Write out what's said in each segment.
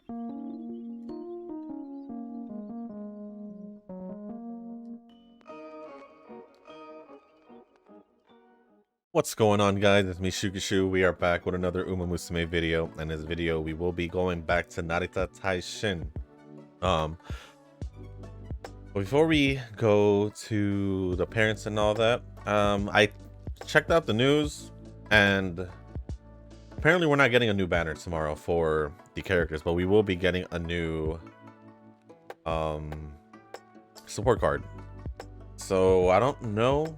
What's going on, guys? It's me, Shukishu. We are back with another Musume video. In this video, we will be going back to Narita Taishin. Before we go to the parents and all that, I checked out the news, and apparently we're not getting a new banner tomorrow for the characters, but we will be getting a new support card. So I don't know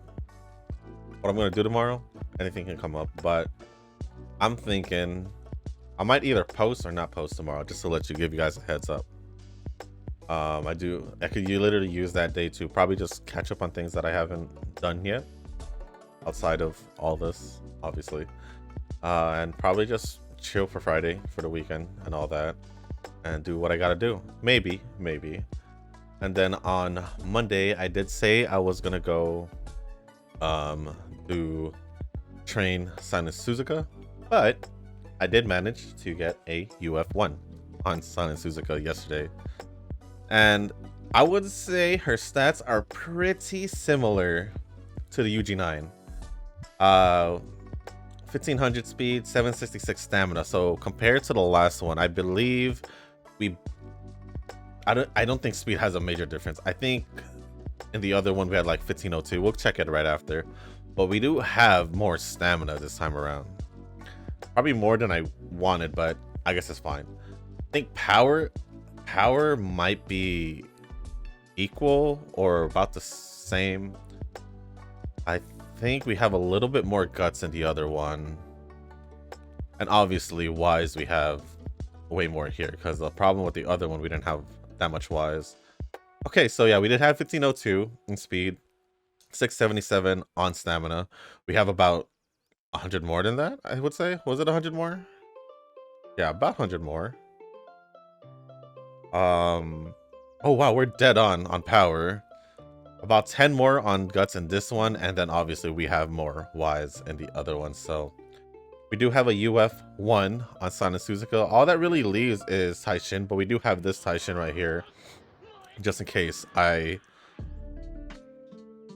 what I'm gonna do tomorrow. Anything can come up, but I'm thinking I might either post or not post tomorrow, just to give you guys a heads up. I could literally use that day to probably just catch up on things that I haven't done yet outside of all this, obviously, and probably just chill for Friday for the weekend and all that, and do what I gotta do. Maybe. And then on Monday, I did say I was gonna go to train Silent Suzuka, but I did manage to get a UF1 on Silent Suzuka yesterday, and I would say her stats are pretty similar to the UG9. 1500 speed, 766 stamina. So compared to the last one, I believe I don't think speed has a major difference. I think in the other one we had like 1502. We'll check it right after. But we do have more stamina this time around. Probably more than I wanted, but I guess it's fine. I think power might be equal or about the same. I think we have a little bit more guts in the other one. And obviously wise we have way more here, because the problem with the other one, we didn't have that much wise. Okay, so yeah, we did have 1502 in speed, 677 on stamina. We have about 100 more than that, I would say. Was it 100 more? Yeah, about 100 more. Oh wow, we're dead on power. About 10 more on guts in this one, and then obviously we have more wise in the other one. So we do have a UF1 on Silent Suzuka. All that really leaves is Taishin, but we do have this Taishin right here, just in case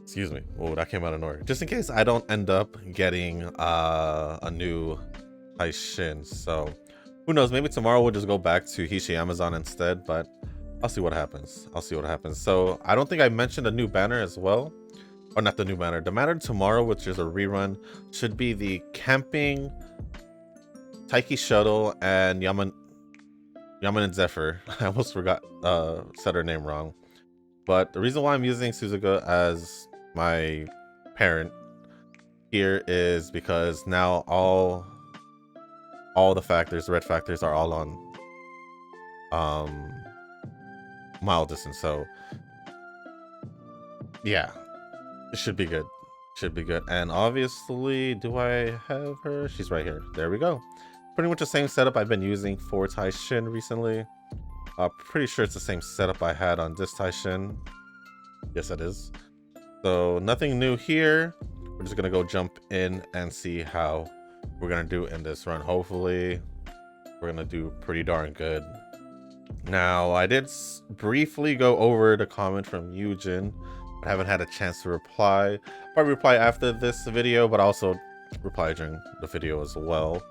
excuse me. Oh, that came out of nowhere. Just in case I don't end up getting a new Taishin. So who knows? Maybe tomorrow we'll just go back to Hishi Amazon instead, but I'll see what happens. So I don't think I mentioned a new banner as well. Or not the new banner. The banner tomorrow, which is a rerun, should be the camping Taiki Shuttle and Yaman and Zephyr. I almost forgot said her name wrong. But the reason why I'm using Suzuka as my parent here is because now all the red factors are all on mile distance. So yeah, it should be good. And obviously, do I have her? She's right here. There we go. Pretty much the same setup I've been using for Taishin recently. Pretty sure it's the same setup I had on this Taishin. Yes, it is. So nothing new here. We're just gonna go jump in and see how we're gonna do in this run. Hopefully we're gonna do pretty darn good. Now, I did briefly go over the comment from Eugen. I haven't had a chance to reply. Probably reply after this video, but also reply during the video as well.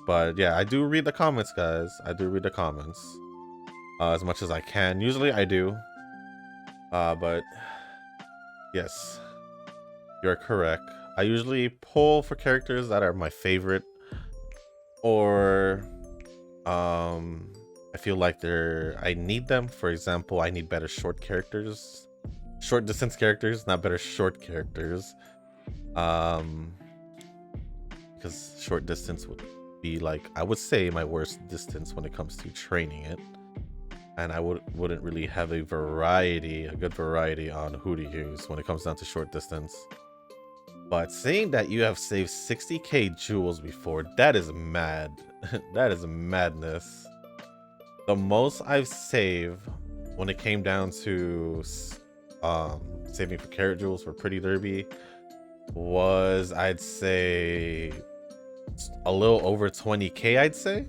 But yeah, I do read the comments, guys. I do read the comments as much as I can. Usually I do. But yes, you're correct. I usually pull for characters that are my favorite, or I feel like I need them. For example, I need better short distance characters, not better short characters. Because short distance would be like, I would say, my worst distance when it comes to training it. And I wouldn't really have a good variety on who to use when it comes down to short distance. But saying that you have saved 60k jewels before, that is mad. That is madness. The most I've saved when it came down to saving for carrot jewels for Pretty Derby was, I'd say, a little over 20k, I'd say.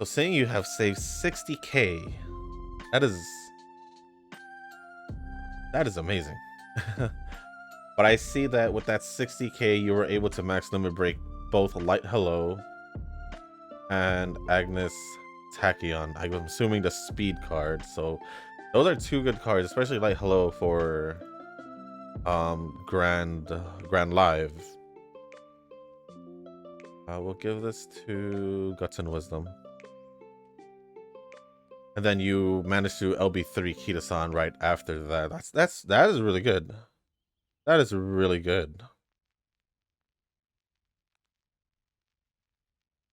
So saying you have saved 60k, that is amazing. But I see that with that 60k, you were able to max limit break both Light Hello and Agnes Tachyon. I'm assuming the speed card. So those are two good cards, especially Light Hello for Grand Live. We'll give this to Guts and Wisdom. And then you managed to LB3 Kita-san right after that. That is really good. That is really good.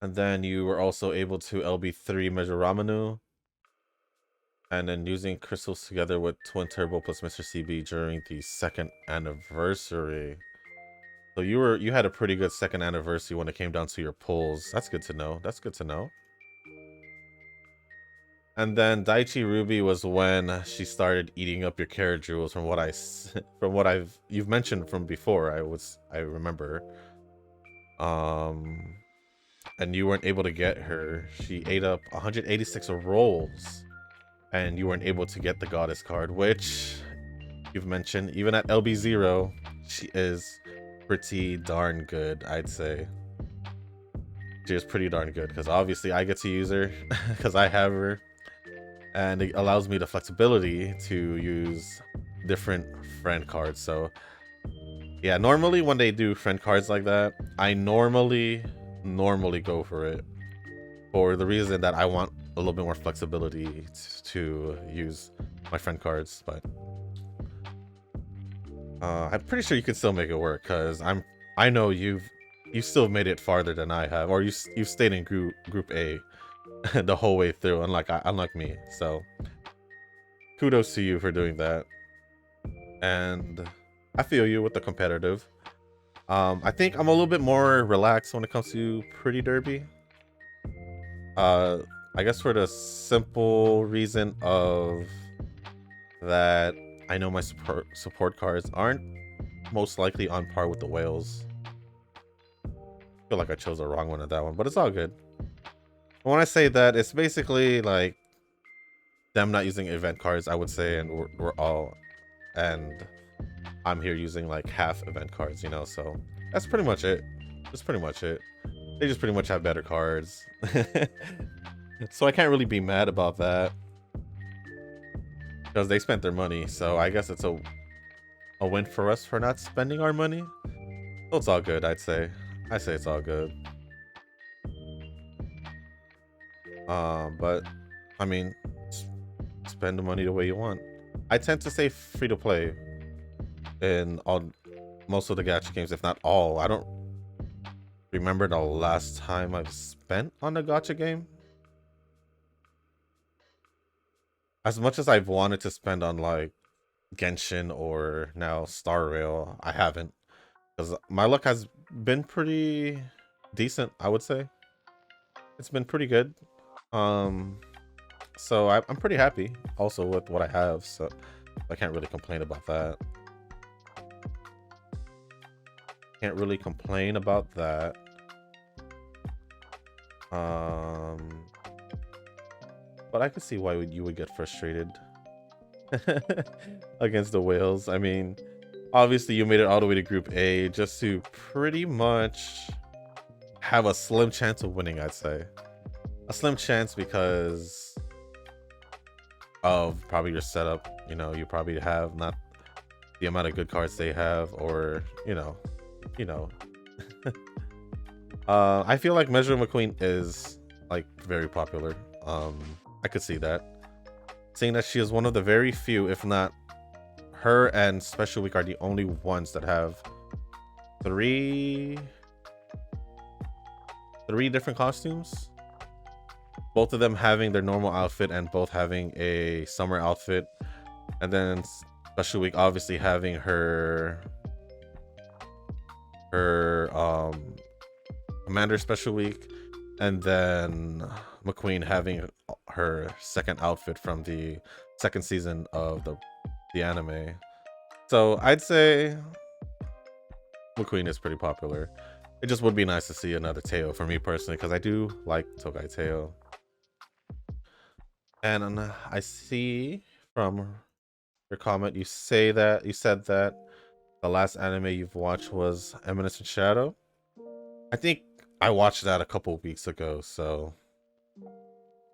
And then you were also able to LB3 Measure Ramanu. And then using crystals together with Twin Turbo plus Mr. CB during the 2nd anniversary. So you had a pretty good 2nd anniversary when it came down to your pulls. That's good to know. That's good to know. And then Daichi Ruby was when she started eating up your carrot jewels. From what you've mentioned from before, I remember. And you weren't able to get her. She ate up 186 rolls, and you weren't able to get the goddess card, which you've mentioned. Even at LB0, she is pretty darn good, I'd say. She is pretty darn good because obviously I get to use her because I have her. And it allows me the flexibility to use different friend cards. So yeah, normally when they do friend cards like that, I normally go for it for the reason that I want a little bit more flexibility to use my friend cards. But I'm pretty sure you can still make it work because I know you still made it farther than I have, or you've stayed in group A the whole way through, unlike me. So kudos to you for doing that. And I feel you with the competitive. I think I'm a little bit more relaxed when it comes to Pretty Derby. I guess for the simple reason of that I know my support cards aren't most likely on par with the whales. I feel like I chose the wrong one at that one, but it's all good. When I say that, it's basically like them not using event cards, I would say, and I'm here using like half event cards, you know, so that's pretty much it. That's pretty much it. They just pretty much have better cards. So I can't really be mad about that because they spent their money, so I guess it's a win for us for not spending our money. So it's all good, I'd say. I say it's all good. But I mean, spend the money the way you want. I tend to say free to play in most of the gacha games, if not all. I don't remember the last time I've spent on a gacha game. As much as I've wanted to spend on like Genshin or now Star Rail, I haven't, because my luck has been pretty decent, I would say. It's been pretty good. So I'm pretty happy also with what I have, so I can't really complain about that. Can't really complain about that. But I could see why you would get frustrated against the whales. I mean, obviously you made it all the way to Group A just to pretty much have a slim chance of winning, I'd say. A slim chance because of probably your setup. You know, you probably have not the amount of good cards they have, or you know. I feel like Measure McQueen is like very popular. I could see that, seeing that she is one of the very few, if not her and Special Week are the only ones that have three different costumes, both of them having their normal outfit and both having a summer outfit, and then Special Week obviously having her Commander Special Week, and then McQueen having her second outfit from the second season of the anime. So I'd say McQueen is pretty popular. It just would be nice to see another Teo for me personally, because I do like Togai Teo. And I see from your comment you said that the last anime you've watched was Eminence in Shadow. I think I watched that a couple weeks ago, so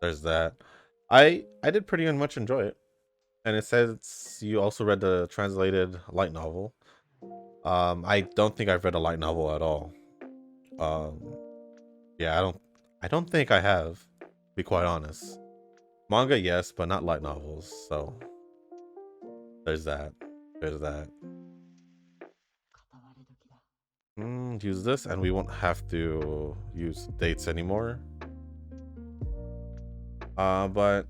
there's that. I did pretty much enjoy it. And it says you also read the translated light novel. I don't think I've read a light novel at all. Um, yeah, I don't think I have, to be quite honest. Manga, yes, but not light novels. So there's that. There's that. Use this, and we won't have to use dates anymore. But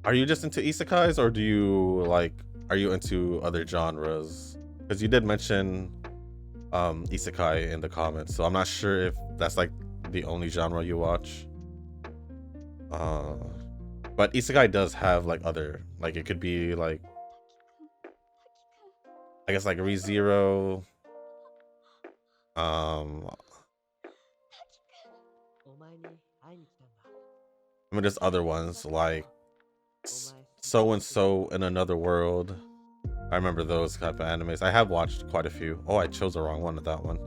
are you just into isekais, or do you like? Are you into other genres? Because you did mention isekai in the comments, so I'm not sure if that's like the only genre you watch. Uh, but isekai does have like other, like it could be like, I guess like ReZero. I mean, there's other ones like so and so in another world. I remember those type of animes. I have watched quite a few. Oh, I chose the wrong one with that one.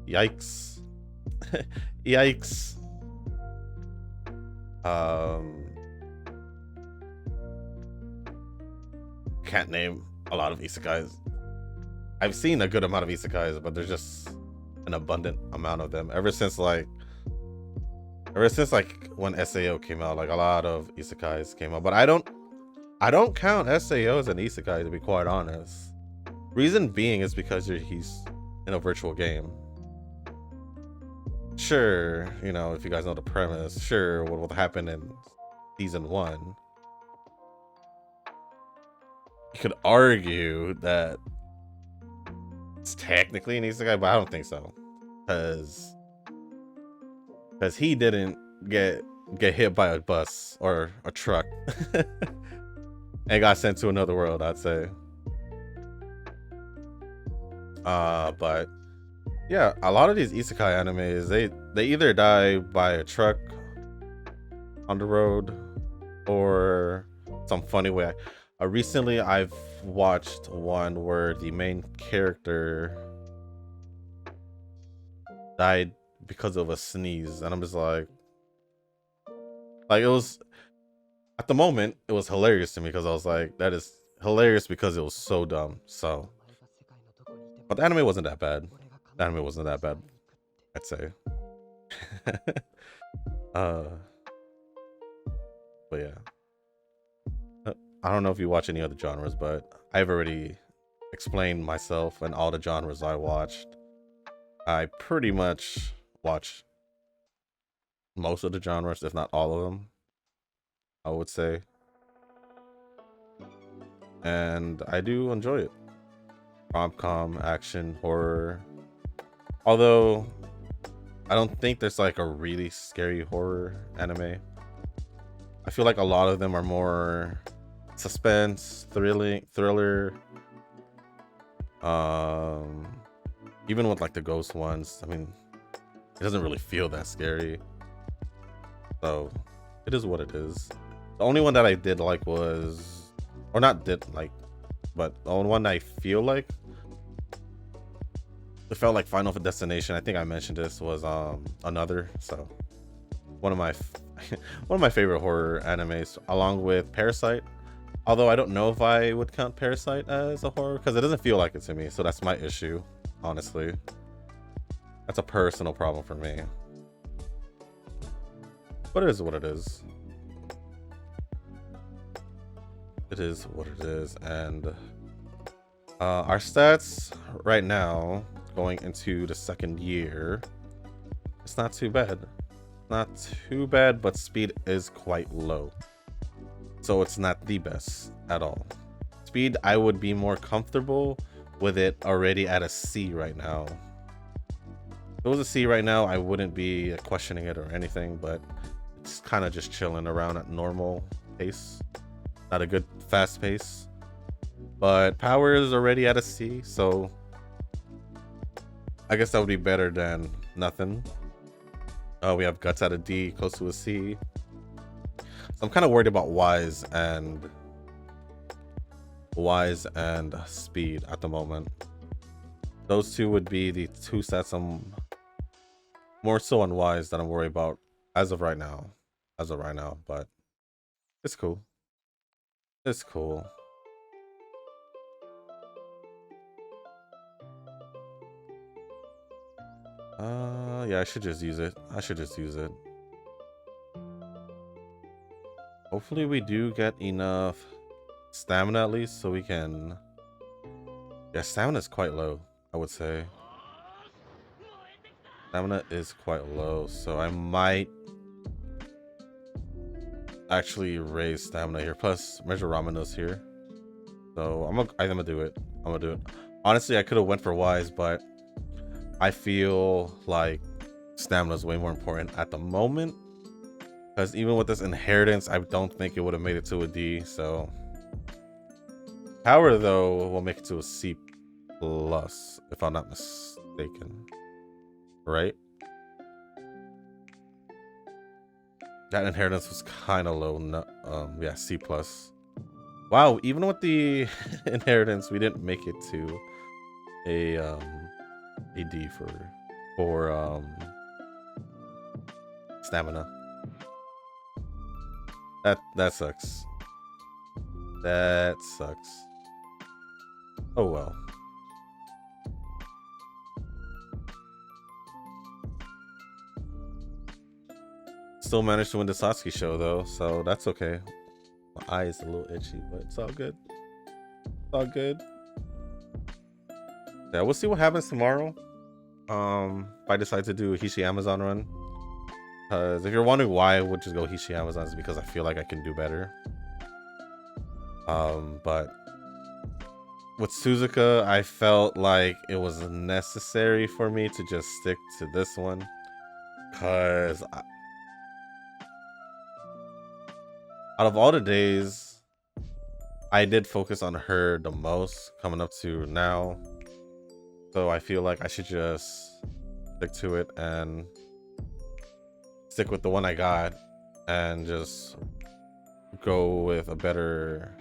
Yikes. Yikes. Can't name a lot of isekais. I've seen a good amount of isekais, but there's just an abundant amount of them. Ever since like when SAO came out, like a lot of isekais came out. But I don't count SAO as an isekai, to be quite honest. Reason being is because he's in a virtual game. Sure, you know, if you guys know the premise, sure, what will happen in season 1. You could argue that it's technically an isekai, but I don't think so, because he didn't get hit by a bus or a truck and got sent to another world, I'd say. But yeah, a lot of these isekai animes, they either die by a truck on the road or some funny way. Recently I've watched one where the main character died because of a sneeze, and I'm just like it was, at the moment it was hilarious to me, because I was like, that is hilarious because it was so dumb. So, but the anime wasn't that bad. The anime wasn't that bad, I'd say. But yeah. I don't know if you watch any other genres, but I've already explained myself and all the genres I watched. I pretty much watch most of the genres, if not all of them, I would say. And I do enjoy it. Rom-com, action, horror. Although, I don't think there's like a really scary horror anime. I feel like a lot of them are more suspense, thriller. Even with like the ghost ones, I mean, it doesn't really feel that scary. So it is what it is. The only one that I did like was, or not did like, but the only one I feel like it felt like Final Destination, I think I mentioned this, was Another. So one of my one of my favorite horror animes, along with Parasite. Although I don't know if I would count Parasite as a horror, because it doesn't feel like it to me. So that's my issue, honestly. That's a personal problem for me. But it is what it is. It is what it is. And our stats right now, going into the second year, it's not too bad. Not too bad, but speed is quite low. So it's not the best at all. Speed, I would be more comfortable with it already at a C right now. If it was a C right now, I wouldn't be questioning it or anything, but it's kind of just chilling around at normal pace. Not a good fast pace. But power is already at a C, so I guess that would be better than nothing. We have guts at a D, close to a C. So I'm kind of worried about wise and speed at the moment. Those two would be the two sets I'm more so on wise that I'm worried about as of right now. But it's cool. It's cool. Yeah, I should just use it. Hopefully we do get enough stamina at least so we can... Yeah, stamina is quite low, I would say. Stamina is quite low, so I might actually raise stamina here. Plus, Measure Ramenos here. So I'm gonna do it. Honestly, I could have went for wise, but I feel like stamina is way more important at the moment. Because even with this inheritance, I don't think it would have made it to a D. So power though will make it to a C plus, if I'm not mistaken. Right? That inheritance was kind of low. No, yeah, C plus. Wow, even with the inheritance, we didn't make it to a D for stamina. That sucks. That sucks. Oh well. Still managed to win the Satsuki show though, so that's okay. My eye is a little itchy, but it's all good. It's all good. Yeah, we'll see what happens tomorrow. If I decide to do a Hishi Amazon run. Because if you're wondering why I would just go Hishi Amazon, it's because I feel like I can do better. But with Suzuka, I felt like it was necessary for me to just stick to this one. Because out of all the days, I did focus on her the most coming up to now. So I feel like I should just stick to it and stick with the one I got and just go with a better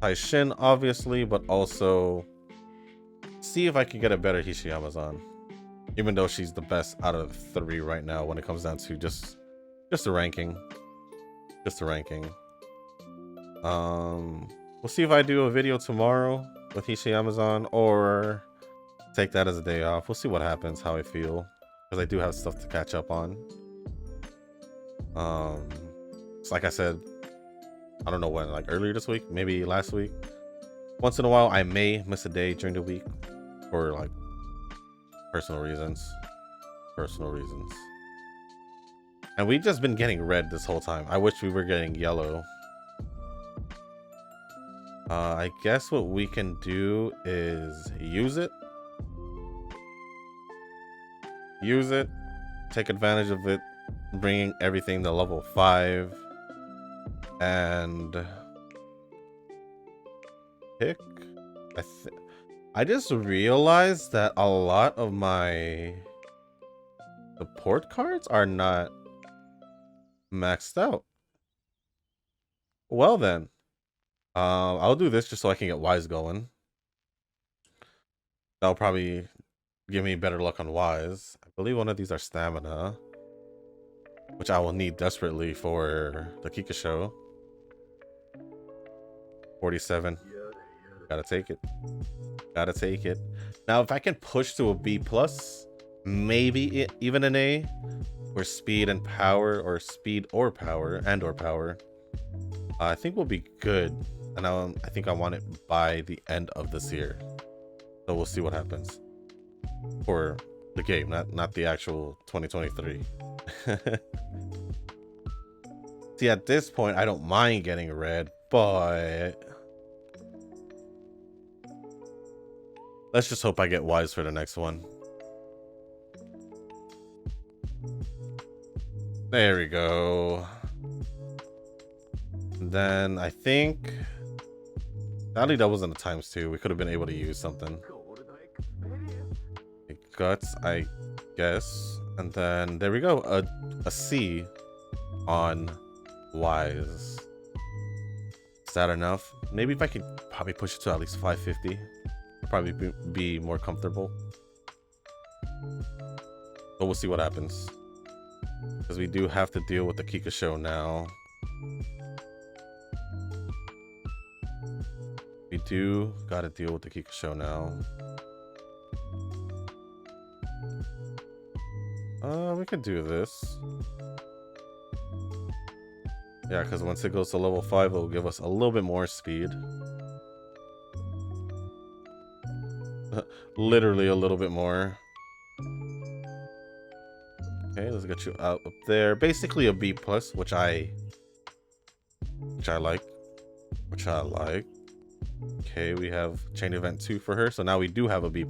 Taishin, obviously, but also see if I can get a better Hishi Amazon. Even though she's the best out of 3 right now when it comes down to just the ranking. We'll see if I do a video tomorrow with Hishi Amazon or take that as a day off. We'll see what happens, how I feel, because I do have stuff to catch up on. So like I said, I don't know when, like earlier this week, maybe last week. Once in a while, I may miss a day during the week for like personal reasons. And we've just been getting red this whole time. I wish we were getting yellow. I guess what we can do is use it, take advantage of it, bringing everything to level 5, and pick. I just realized that a lot of my support cards are not maxed out. Well then, I'll do this just so I can get Wise going. That'll probably give me better luck on Wise. I believe one of these are Stamina, which I will need desperately for the Kika show. 47. Gotta take it. Now, if I can push to a B plus, maybe even an A, where speed and power, or speed or power, I think we'll be good. And I think I want it by the end of this year. So we'll see what happens for the game, not the actual 2023. See, at this point, I don't mind getting red, but let's just hope I get Wise for the next one. There we go. And then I think sadly that wasn't a ×2. We could have been able to use something. Guts, I guess. And then there we go. A C on Wise. Is that enough? Maybe if I could probably push it to at least 550, probably be more comfortable. But we'll see what happens. Because we do have to deal with the Kika show now. We do gotta deal with the Kika show now. We could do this. Yeah, because once it goes to level 5, it will give us a little bit more speed. Literally a little bit more. Okay, let's get you out up there. Basically a B+, which I like. Okay, we have chain event 2 for her, so now we do have a B+.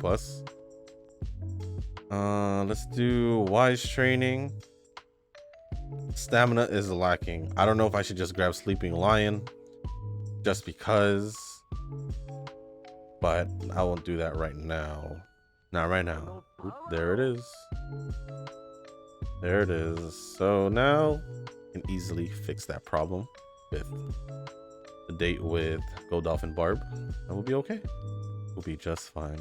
Let's do wise training. Stamina is lacking. I don't know if I should just grab Sleeping Lion just because, but I won't do that right now. Not right now. Oop, there it is. There it is. So now I can easily fix that problem with the date with Gold Dolphin Barb. That will be okay. We'll be just fine.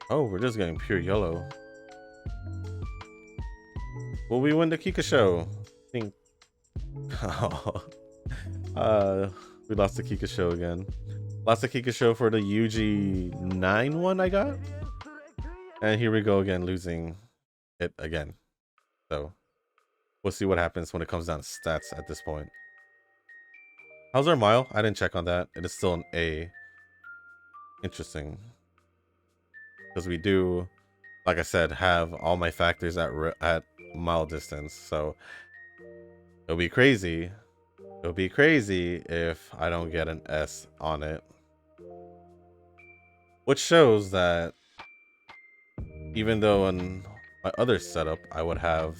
Oh, we're just getting pure yellow. Will we win the Kika show? I think. We lost the Kika show again. Lost the Kika show for the UG9 one I got. And here we go again, losing it again. So we'll see what happens when it comes down to stats at this point. How's our mile? I didn't check on that. It is still an A. Interesting. Because we do, like I said, have all my factors at mile distance. So it'll be crazy. It'll be crazy if I don't get an S on it. Which shows that even though in my other setup, I would have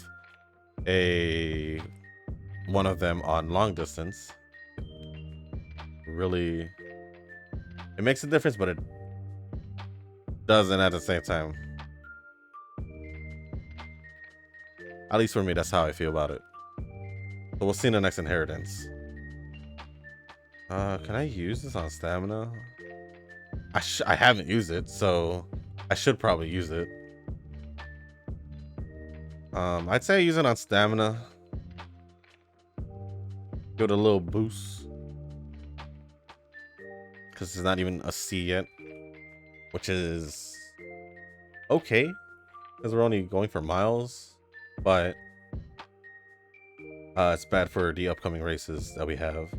one of them on long distance. Really, it makes a difference, but it doesn't at the same time. At least for me, that's how I feel about it. So we'll see in the next inheritance. Can I use this on stamina? I haven't used it, so I should probably use it. I'd say I use it on stamina. Give it a little boost. Because it's not even a C yet. Which is okay. Because we're only going for miles. But it's bad for the upcoming races that we have.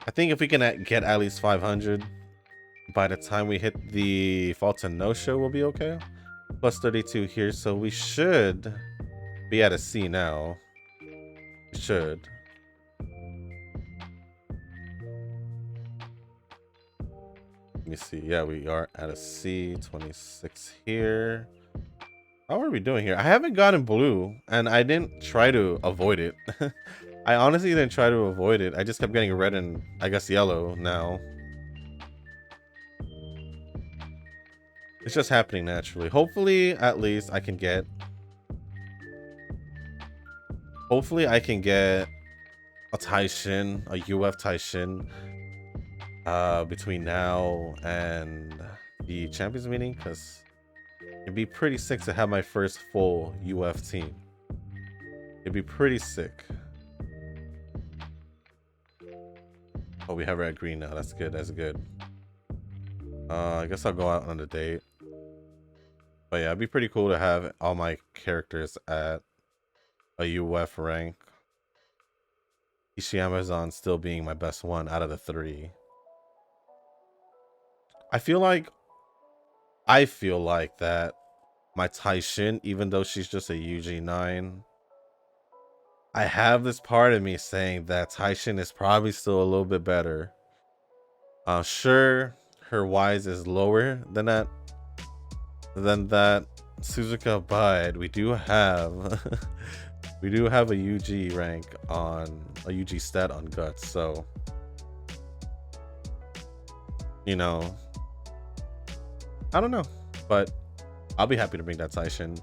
I think if we can get at least 500 by the time we hit the Fulton no-show, we'll be okay. Plus 32 here, so we should be at a C now. We should. Let me see. Yeah, we are at a C. 26 here. How are we doing here? I haven't gotten blue, and I didn't try to avoid it. I honestly didn't try to avoid it. I just kept getting red and I guess yellow now. It's just happening naturally. Hopefully, at least I can get... Hopefully, I can get a Taishin, a UF Taishin, between now and the Champions meeting, because it'd be pretty sick to have my first full UF team. It'd be pretty sick. Oh, we have red green now. That's good. That's good. I guess I'll go out on a date. But yeah, it'd be pretty cool to have all my characters at a UF rank. Ishii Amazon still being my best one out of the 3. I feel like that my Taishin, even though she's just a UG9, I have this part of me saying that Taishin is probably still a little bit better. Sure, her wise is lower than that Suzuka, but we do have a UG rank on a UG stat on Guts, so you know, I don't know, but I'll be happy to bring that Taishin.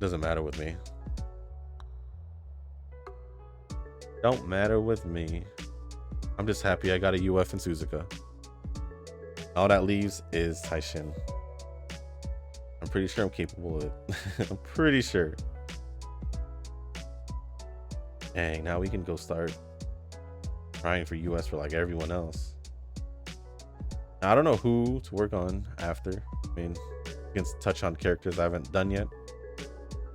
Doesn't matter with me. Don't matter with me. I'm just happy I got a UF in Suzuka. All that leaves is Taishin. I'm pretty sure I'm capable of it. I'm pretty sure. Dang, now we can go start trying for US for like everyone else. Now, I don't know who to work on after. I mean, you can touch on characters I haven't done yet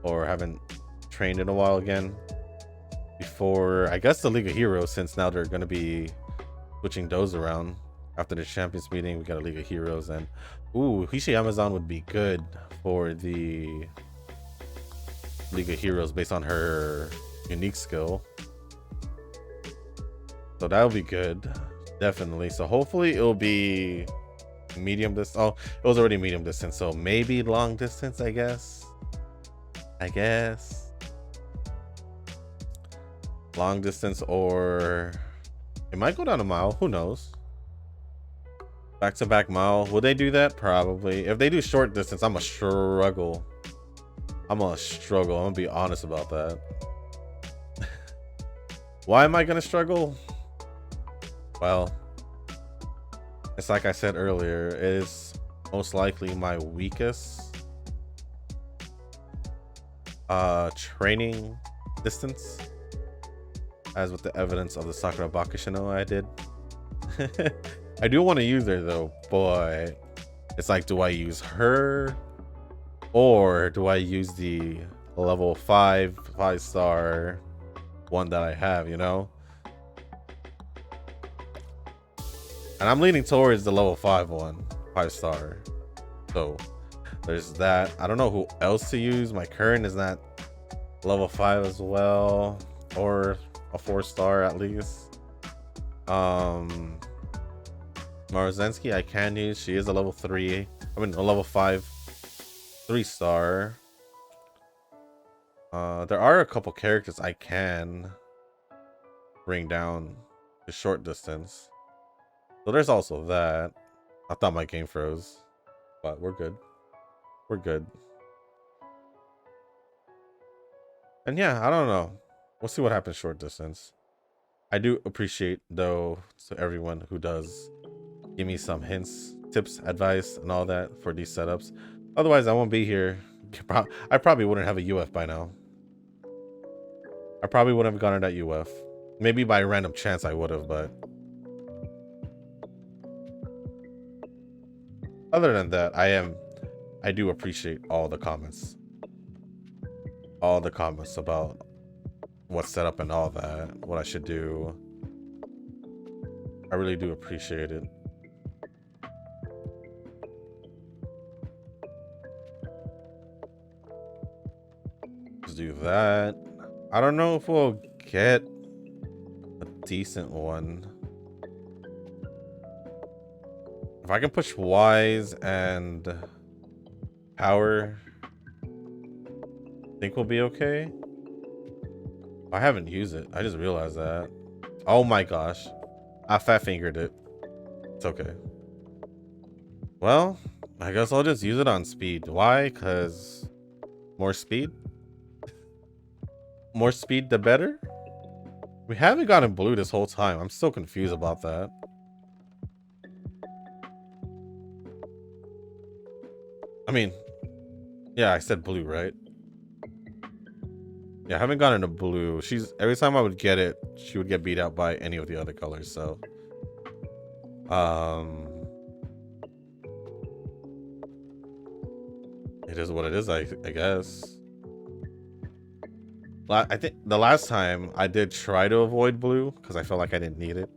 or haven't trained in a while again. Before, I guess, the League of Heroes, since now they're going to be switching those around. After the Champions meeting, we got a League of Heroes, and ooh, Hishi Amazon would be good for the League of Heroes based on her unique skill. So that'll be good, definitely. So hopefully it'll be medium distance. Oh, it was already medium distance, so maybe long distance, I guess. Long distance, or it might go down a mile. Who knows? Back-to-back mile. Will they do that? Probably. If they do short distance, I'm gonna struggle. I'm gonna be honest about that. Why am I gonna struggle? Well, it's like I said earlier, it is most likely my weakest training distance, as with the evidence of the Sakura Bakushino I did. I do want to use her though, but it's like, do I use her or do I use the level 5-star one that I have, you know? And I'm leaning towards the level 5-star. So there's that. I don't know who else to use. My current is not level 5 as well, or a 4-star at least. Maruzensky I can use. She is a level 3. I mean a level 5 3-star. There are a couple characters I can bring down to short distance. So there's also that. I thought my game froze, but we're good. We're good. And yeah, I don't know. We'll see what happens short distance. I do appreciate though to everyone who does give me some hints, tips, advice, and all that for these setups. Otherwise, I won't be here. I probably wouldn't have a UF by now. I probably wouldn't have gotten that UF. Maybe by random chance I would have, but other than that, I do appreciate all the comments. All the comments about what's set up and all that, what I should do. I really do appreciate it. Let's do that. I don't know if we'll get a decent one. If I can push Wise and Power, I think we'll be okay. I haven't used it. I just realized that. Oh my gosh. I fat fingered it. It's okay. Well, I guess I'll just use it on speed. Why? Because more speed? More speed the better? We haven't gotten blue this whole time. I'm so confused about that. I mean, yeah, I said blue, right? Yeah, I haven't gotten a blue. Every time I would get it, she would get beat out by any of the other colors, so it is what it is, I guess. I think the last time I did try to avoid blue because I felt like I didn't need it,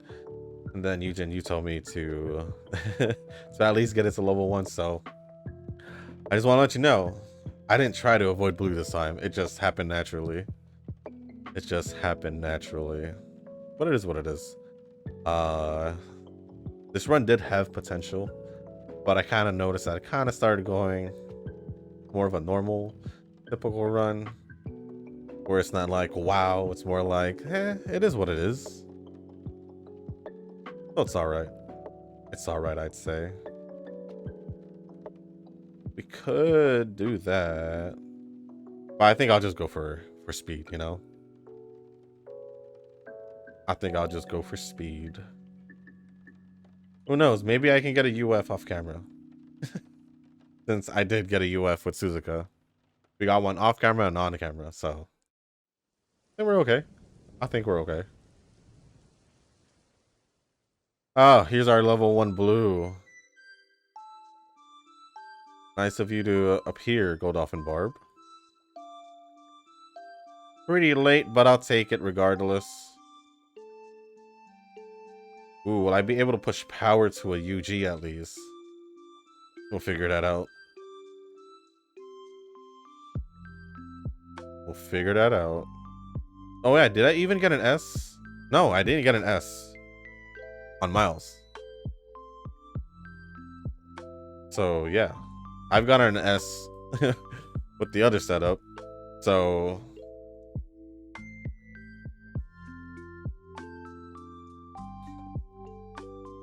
and then Eugen, you told me to to at least get it to level 1. So I just want to let you know, I didn't try to avoid blue this time. It just happened naturally. It just happened naturally. But it is what it is. This run did have potential, but I kind of noticed that it kind of started going more of a normal, typical run, where it's not like, wow, it's more like, it is what it is. So it's all right. It's all right, I'd say. We could do that. But I think I'll just go for speed, you know? I think I'll just go for speed. Who knows? Maybe I can get a UF off camera. Since I did get a UF with Suzuka. We got one off camera and on camera, so I think we're okay. I think we're okay. Oh, here's our level 1 blue. Nice of you to appear, Goldolphin Barb. Pretty late, but I'll take it regardless. Ooh, will I be able to push power to a UG at least? We'll figure that out. We'll figure that out. Oh yeah, did I even get an S? No, I didn't get an S on Miles. So yeah, I've got an S with the other setup. So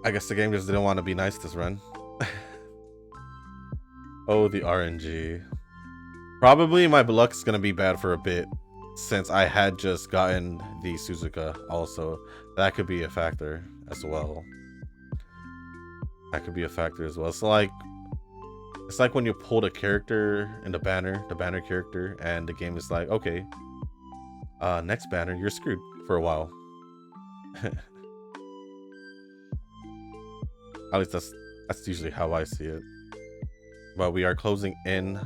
I guess the game just didn't want to be nice this run. Oh, the RNG. Probably my luck's gonna be bad for a bit since I had just gotten the Suzuka also. That could be a factor as well. That could be a factor as well. It's like when you pulled a character in the banner character, and the game is like, okay, next banner, you're screwed for a while. At least that's usually how I see it. But we are closing in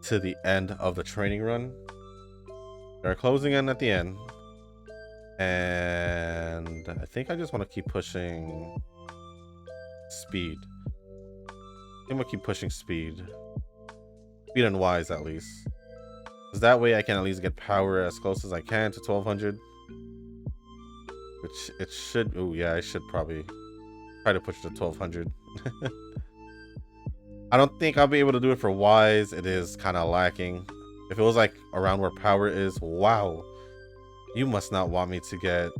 to the end of the training run. We are closing in at the end. And I think I just want to keep pushing speed. I think I'm gonna keep pushing speed. Speed and wise at least. Because that way I can at least get power as close as I can to 1200. Which it should, oh yeah, I should probably try to push to 1200. I don't think I'll be able to do it for wise. It is kind of lacking. If it was like around where power is, wow. You must not want me to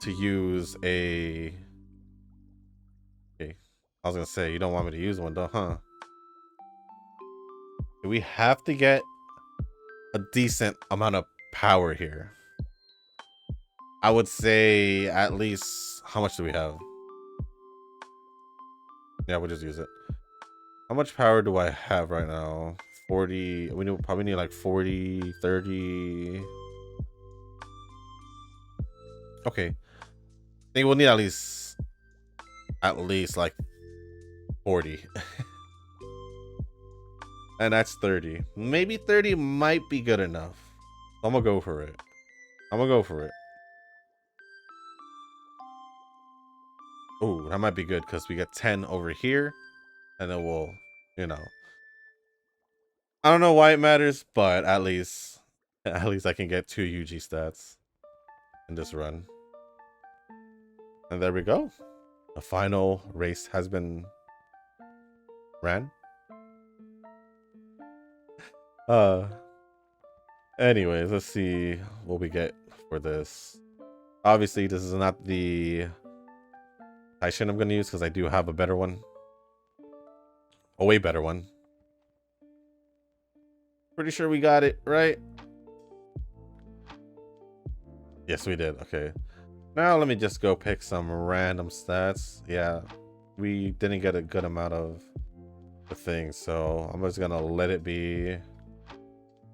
use a... Okay, I was gonna say, you don't want me to use one though, huh? We have to get a decent amount of power here. I would say at least, how much do we have? Yeah, we'll just use it. How much power do I have right now? 40. We probably need like 40, 30. Okay. I think we'll need at least like 40. And that's 30. Maybe 30 might be good enough. I'm gonna go for it. Oh, that might be good because we get 10 over here. And then we'll, you know. I don't know why it matters, but at least I can get 2 UG stats in this run. And there we go. The final race has been ran. Anyways, let's see what we get for this. Obviously, this is not the Taishin I'm gonna use because I do have a better one. A way better one. Pretty sure we got it, right? Yes, we did. Okay. Now let me just go pick some random stats. Yeah, we didn't get a good amount of the thing, so I'm just gonna let it be.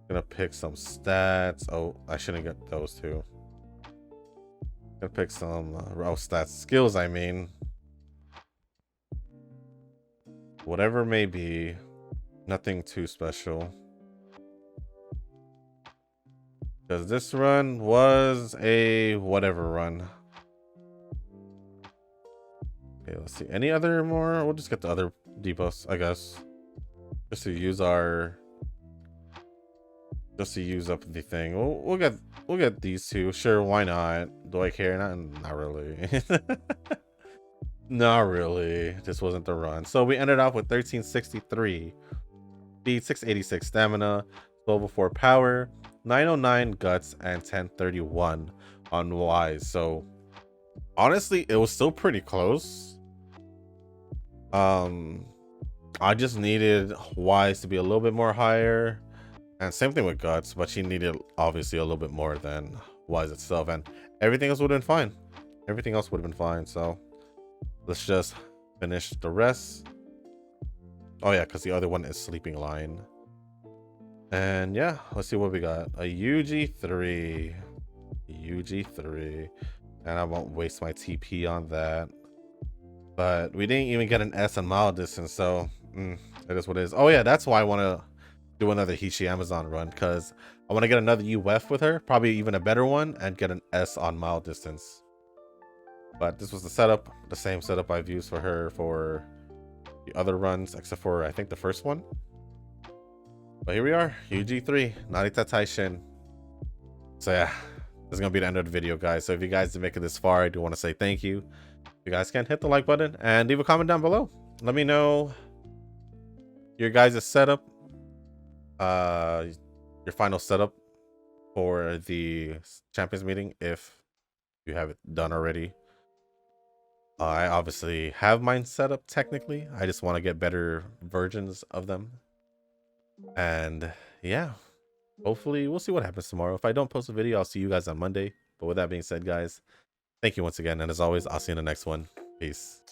Gonna pick some stats. Oh, I shouldn't get those two. Gonna pick some stats. Skills, I mean. Whatever it may be. Nothing too special. Because this run was a whatever run. Okay, let's see. Any other more? We'll just get the other debuffs, I guess. Just to use our... Just to use up the thing. We'll get these two. Sure, why not? Do I care? Not really. Not really. This wasn't the run. So we ended off with 1363. Speed, 686 stamina, level 4 power, 909 guts, and 1031 on wise. So honestly, it was still pretty close. I just needed Wise to be a little bit more higher. And same thing with Guts, but she needed obviously a little bit more than Wise itself. And everything else would have been fine. Everything else would have been fine. So let's just finish the rest. Oh yeah, because the other one is Sleeping Line. And yeah, let's see what we got. A UG3. UG3. And I won't waste my TP on that. But we didn't even get an S on mile distance, so it is what it is. Oh yeah, that's why I want to do another Hishi Amazon run, because I want to get another UF with her, probably even a better one, and get an S on mile distance. But this was the setup, the same setup I've used for her for the other runs, except for I think the first one. But here we are, UG3, Narita Taishin. So yeah, this is gonna be the end of the video, guys. So if you guys did make it this far, I do want to say thank you. If you guys can, hit the like button and leave a comment down below. Let me know your guys' setup, your final setup for the champions meeting if you have it done already. I obviously have mine set up technically. I just want to get better versions of them. And yeah, hopefully we'll see what happens tomorrow. If I don't post a video, I'll see you guys on Monday. But with that being said, guys, thank you once again. And as always, I'll see you in the next one. Peace.